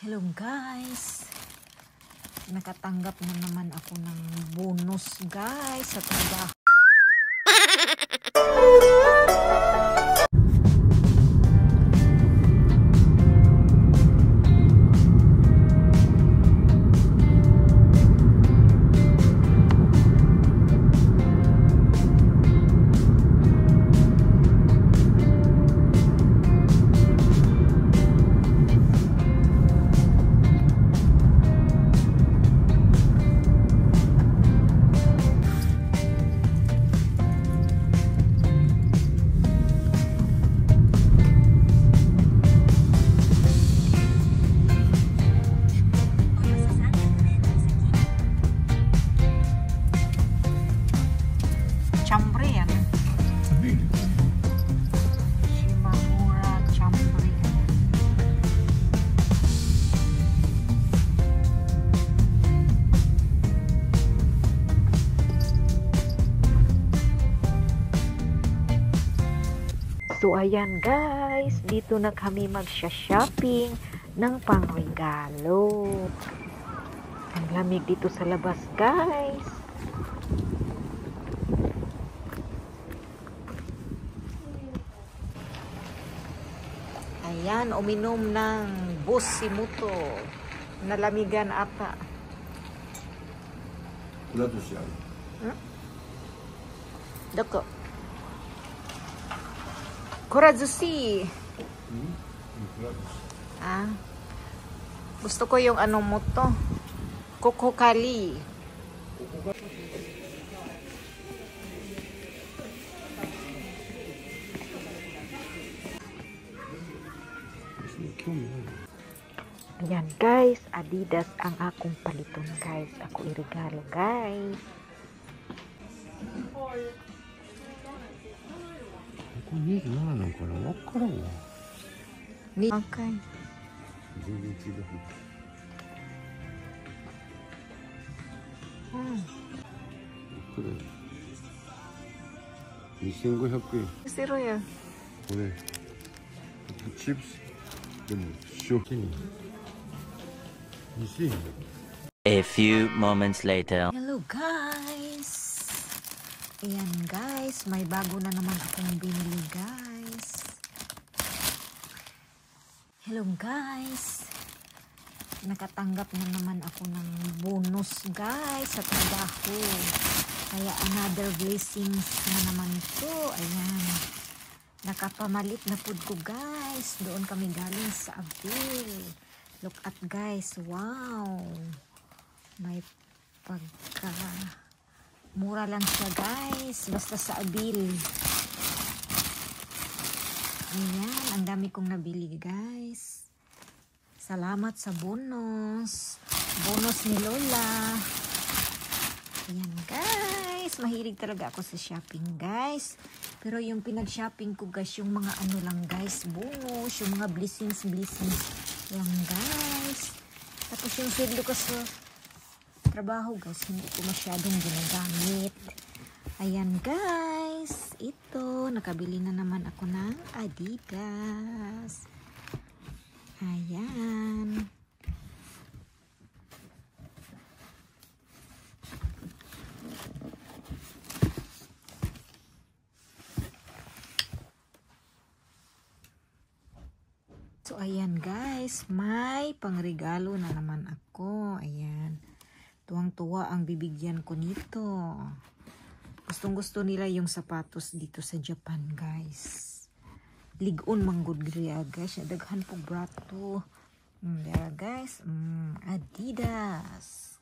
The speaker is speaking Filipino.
Hello guys! Nakatanggap na naman ako ng bonus guys sa trabaho. Chambre yan. Shimamura chambre. So ayan guys, dito na kami magsha-shopping ng pangregalo. Ang lamig dito sa labas guys. Ayan, uminom ng Busimuto. Nalamigan ata. Kurato siya. Doko. Kurazushi. Ah. Gusto ko yung anong muto. Kokokali. Ayan guys, Adidas ang akong paliton guys. Ako iregalo guys. Okay. 그래. 2,500円. Zero yan. 그래. 칩스. 쇼킹. A few moments later. Hello guys. Ayan guys, may bago na naman akong binili guys. Hello guys. Nakatanggap na naman ako ng bonus guys sa trabaho. Kaya another blessings na naman to. Ayan. Nakapamalit na food ko guys. Doon kami galing sa Abil. Look at guys. Wow. May pagka mura lang siya guys. Basta sa Abil. Ayan. Ang dami kong nabili guys. Salamat sa bonus. Bonus ni Lola. Ayan guys. Mahilig talaga ako sa shopping guys. Pero yung pinag-shopping ko guys, yung mga ano lang guys, bonus, yung mga blessings lang guys. Tapos yung sweldo ko sa trabaho guys, hindi ko masyadong ginagamit. Ayan guys, ito, nakabili na naman ako ng Adidas. Ayan. So, ayan guys, may pangregalo na naman ako. Ayan. Tuwang-tuwa ang bibigyan ko nito. Gustong-gusto nila yung sapatos dito sa Japan, guys. Ligon manggod griya, guys. Daghan po brato. There, guys. Adidas.